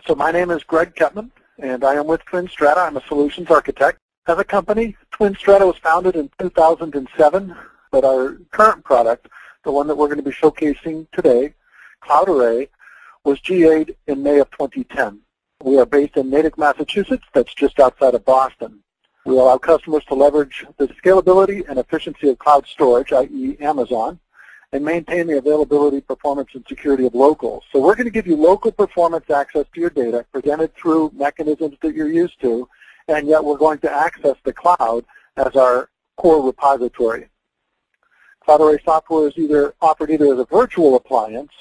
So my name is Greg Kettman, and I am with TwinStrata. I'm a solutions architect. As a company, TwinStrata was founded in 2007, but our current product, the one that we're going to be showcasing today, Cloud Array, was GA'd in May of 2010. We are based in Natick, Massachusetts. That's just outside of Boston. We allow customers to leverage the scalability and efficiency of cloud storage, i.e. Amazon, and maintain the availability, performance, and security of local. So we're going to give you local performance access to your data presented through mechanisms that you're used to, and yet we're going to access the cloud as our core repository. Cloud Array software is offered either as a virtual appliance,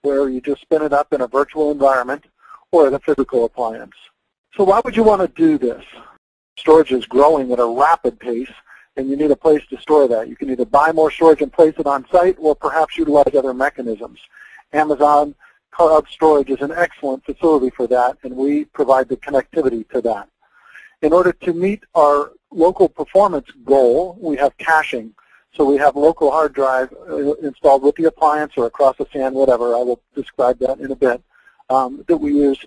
where you just spin it up in a virtual environment, or as a physical appliance. So why would you want to do this? Storage is growing at a rapid pace, and you need a place to store that. You can either buy more storage and place it on site, or perhaps utilize other mechanisms. Amazon Cloud Storage is an excellent facility for that, and we provide the connectivity to that. In order to meet our local performance goal, we have caching. So we have local hard drive installed with the appliance or across the SAN, whatever. I will describe that in a bit, that we use.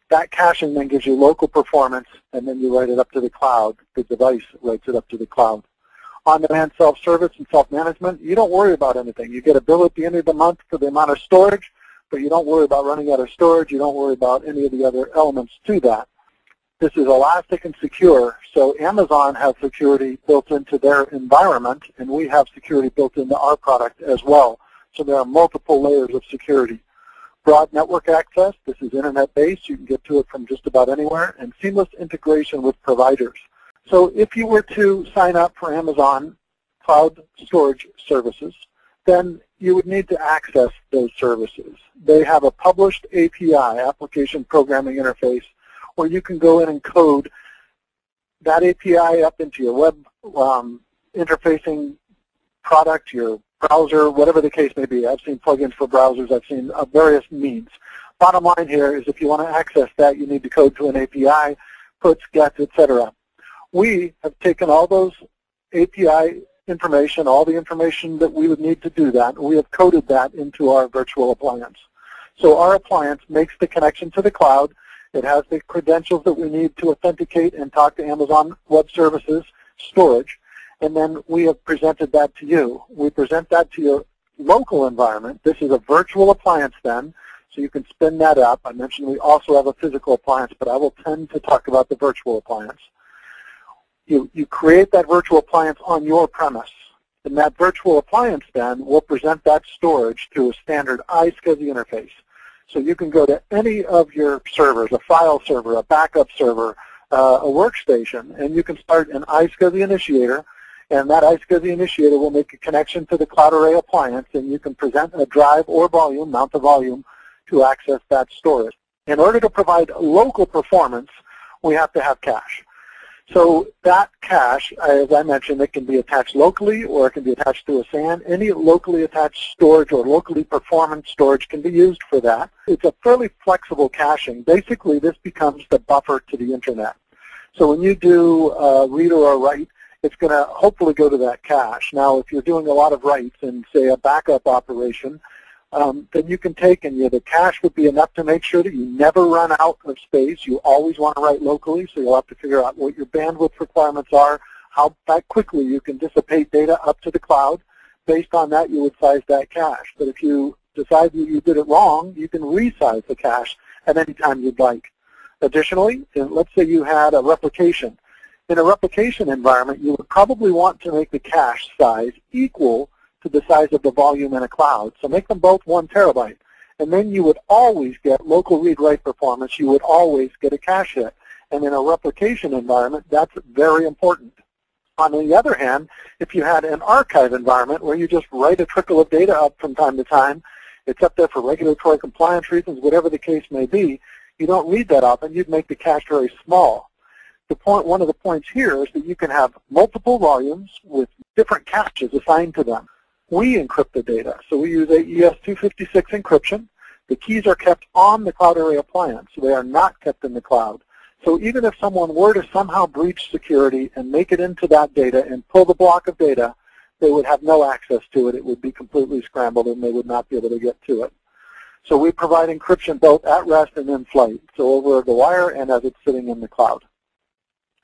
That caching then gives you local performance, and then you write it up to the cloud. The device writes it up to the cloud. On-demand self-service and self-management, you don't worry about anything. You get a bill at the end of the month for the amount of storage, but you don't worry about running out of storage. You don't worry about any of the other elements to that. This is elastic and secure, so Amazon has security built into their environment, and we have security built into our product as well. So there are multiple layers of security. Broad network access, this is internet-based. You can get to it from just about anywhere, and seamless integration with providers. So if you were to sign up for Amazon Cloud Storage Services, then you would need to access those services. They have a published API, Application Programming Interface, where you can go in and code that API up into your web interfacing product, your browser, whatever the case may be. I've seen plugins for browsers. I've seen various means. Bottom line here is if you want to access that, you need to code to an API, puts, gets, etc. We have taken all those API information, all the information that we would need to do that, and we have coded that into our virtual appliance. So our appliance makes the connection to the cloud. It has the credentials that we need to authenticate and talk to Amazon Web Services storage, and then we have presented that to you. We present that to your local environment. This is a virtual appliance then, so you can spin that up. I mentioned we also have a physical appliance, but I will tend to talk about the virtual appliance. You create that virtual appliance on your premise, and that virtual appliance then will present that storage through a standard iSCSI interface. So you can go to any of your servers, a file server, a backup server, a workstation, and you can start an iSCSI initiator, and that iSCSI initiator will make a connection to the Cloud Array appliance, and you can present a drive or volume, mount the volume, to access that storage. In order to provide local performance, we have to have cache. So that cache, as I mentioned, it can be attached locally or it can be attached to a SAN. Any locally attached storage or locally performant storage can be used for that. It's a fairly flexible caching. Basically, this becomes the buffer to the Internet. So when you do a read or a write, it's going to hopefully go to that cache. Now, if you're doing a lot of writes in, say, a backup operation, then you can take and the cache would be enough to make sure that you never run out of space. You always want to write locally, so you'll have to figure out what your bandwidth requirements are, how quickly you can dissipate data up to the cloud. Based on that, you would size that cache. But if you decide that you did it wrong, you can resize the cache at any time you'd like. Additionally, let's say you had a replication. In a replication environment, you would probably want to make the cache size equal to the size of the volume in a cloud. So make them both 1 terabyte. And then you would always get local read-write performance. You would always get a cache hit. And in a replication environment, that's very important. On the other hand, if you had an archive environment where you just write a trickle of data up from time to time, it's up there for regulatory compliance reasons, whatever the case may be, you don't read that often, you'd make the cache very small. One of the points here is that you can have multiple volumes with different caches assigned to them. We encrypt the data, so we use AES-256 encryption. The keys are kept on the Cloud Array appliance, so they are not kept in the cloud. So even if someone were to somehow breach security and make it into that data and pull the block of data, they would have no access to it. It would be completely scrambled and they would not be able to get to it. So we provide encryption both at rest and in flight, so over the wire and as it's sitting in the cloud.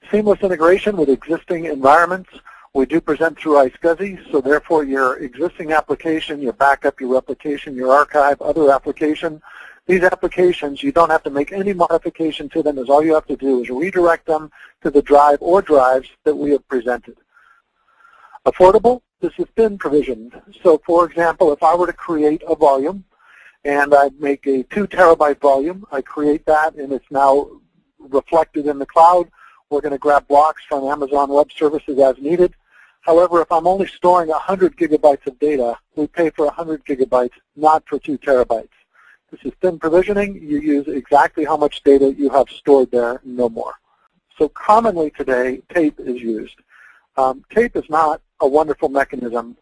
Seamless integration with existing environments. We do present through iSCSI, so therefore your existing application, your backup, your replication, your archive, other application, these applications, you don't have to make any modification to them, as all you have to do is redirect them to the drive or drives that we have presented. Affordable, this is thin provisioned. So for example, if I were to create a volume, and I make a 2 terabyte volume, I create that and it's now reflected in the cloud. We're going to grab blocks from Amazon Web Services as needed. However, if I'm only storing 100 gigabytes of data, we pay for 100 gigabytes, not for 2 terabytes. This is thin provisioning. You use exactly how much data you have stored there, no more. So commonly today, tape is used. Tape is not a wonderful mechanism.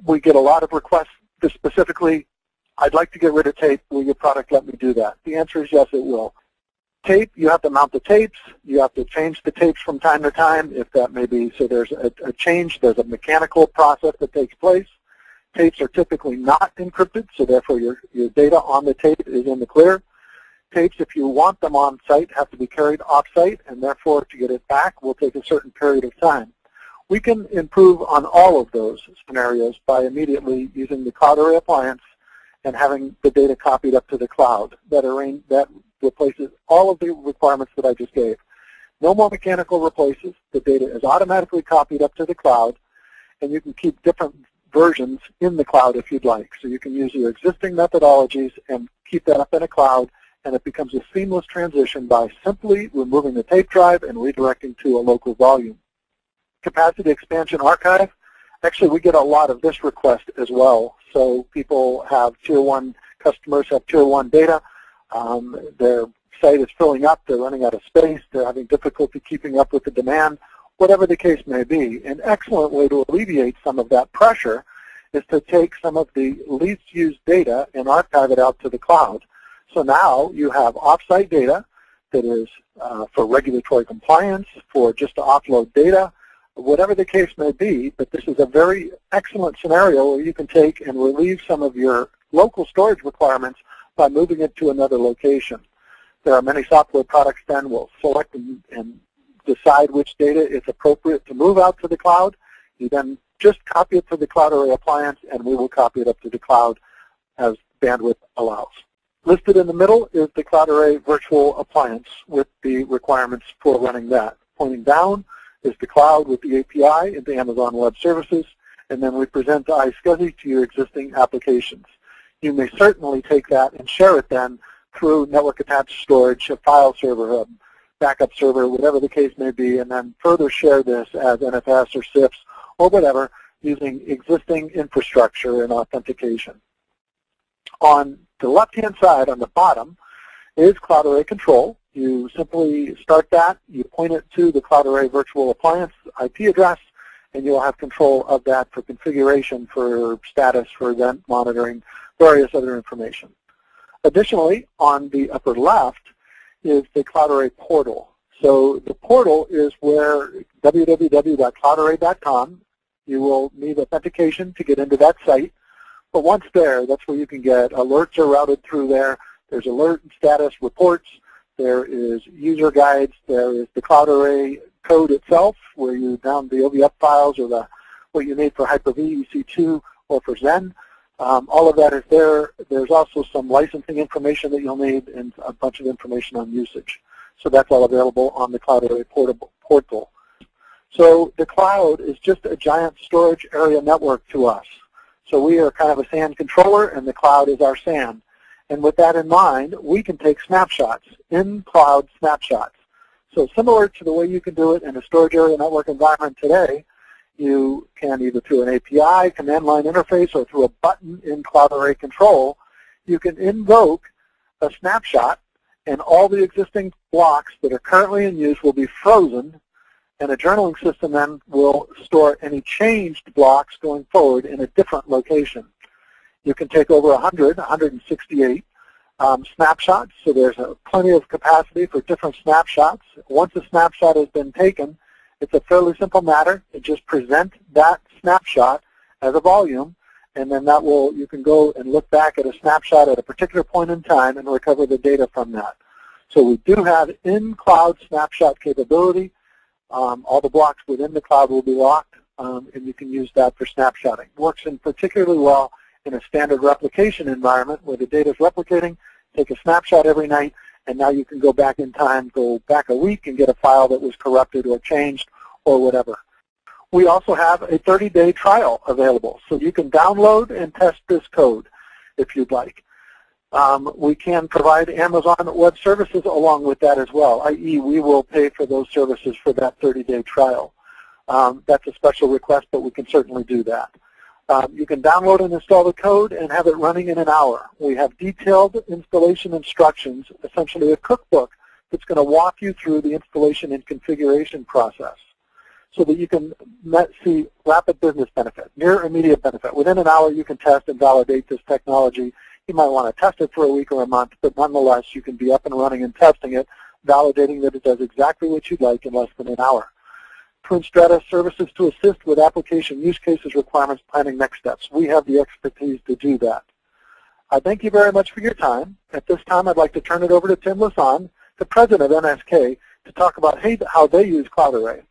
We get a lot of requests to specifically, I'd like to get rid of tape. Will your product let me do that? The answer is yes, it will. Tape, you have to mount the tapes. You have to change the tapes from time to time, if that may be. So there's a change. There's a mechanical process that takes place. Tapes are typically not encrypted, so therefore your data on the tape is in the clear. Tapes, if you want them on site, have to be carried off site, and therefore to get it back will take a certain period of time. We can improve on all of those scenarios by immediately using the Cloud Array appliance and having the data copied up to the cloud. That replaces all of the requirements that I just gave. No more mechanical replaces. The data is automatically copied up to the cloud, and you can keep different versions in the cloud if you'd like. So you can use your existing methodologies and keep that up in a cloud, and it becomes a seamless transition by simply removing the tape drive and redirecting to a local volume. Capacity expansion archive. Actually, we get a lot of this request as well. So people have Tier 1 customers have Tier 1 data. Their site is filling up. They're running out of space. They're having difficulty keeping up with the demand. Whatever the case may be, an excellent way to alleviate some of that pressure is to take some of the least used data and archive it out to the cloud. So now you have off-site data that is for regulatory compliance, for just to offload data, whatever the case may be, but this is a very excellent scenario where you can take and relieve some of your local storage requirements by moving it to another location. There are many software products then will select and decide which data is appropriate to move out to the cloud. You then just copy it to the Cloud Array appliance, and we will copy it up to the cloud as bandwidth allows. Listed in the middle is the Cloud Array virtual appliance with the requirements for running that. Pointing down is the cloud with the API into Amazon Web Services, and then we present the iSCSI to your existing applications. You may certainly take that and share it then through network attached storage, a file server, a backup server, whatever the case may be, and then further share this as NFS or SIFs or whatever using existing infrastructure and authentication. On the left-hand side, on the bottom, is Cloud Array Control. You simply start that, you point it to the Cloud Array Virtual Appliance IP address, and you'll have control of that for configuration, for status, for event monitoring, various other information. Additionally, on the upper left is the Cloud Array portal. So the portal is where www.cloudarray.com, you will need authentication to get into that site. But once there, that's where you can get alerts are routed through there. There's alert and status reports. There is user guides. There is the Cloud Array code itself, where you download the OVF files or what you need for Hyper-V, EC2, or for Zen. All of that is there. There's also some licensing information that you'll need and a bunch of information on usage. So that's all available on the Cloud Array portal. So the cloud is just a giant storage area network to us. So we are kind of a SAN controller, and the cloud is our SAN. And with that in mind, we can take snapshots, in-cloud snapshots. So similar to the way you can do it in a storage area network environment today, you can either through an API, command line interface, or through a button in Cloud Array Control, you can invoke a snapshot, and all the existing blocks that are currently in use will be frozen, and a journaling system then will store any changed blocks going forward in a different location. You can take over 168 snapshots, so there's plenty of capacity for different snapshots. Once a snapshot has been taken, it's a fairly simple matter. You just present that snapshot as a volume, and then that will, you can go and look back at a snapshot at a particular point in time and recover the data from that. So we do have in-cloud snapshot capability. All the blocks within the cloud will be locked, and you can use that for snapshotting. Works in particularly well in a standard replication environment where the data is replicating, take a snapshot every night, and now you can go back in time, go back a week and get a file that was corrupted or changed or whatever. We also have a 30-day trial available, so you can download and test this code if you'd like. We can provide Amazon Web Services along with that as well, i.e. we will pay for those services for that 30-day trial. That's a special request, but we can certainly do that. You can download and install the code and have it running in an hour. We have detailed installation instructions, essentially a cookbook that's going to walk you through the installation and configuration process so that you can see rapid business benefit, near immediate benefit. Within an hour, you can test and validate this technology. You might want to test it for a week or a month, but nonetheless, you can be up and running and testing it, validating that it does exactly what you'd like in less than an hour. TwinStrata services to assist with application use cases, requirements, planning, next steps. We have the expertise to do that. I thank you very much for your time. At this time, I'd like to turn it over to Tim Lasan, the president of NSK, to talk about how they use Cloud Array.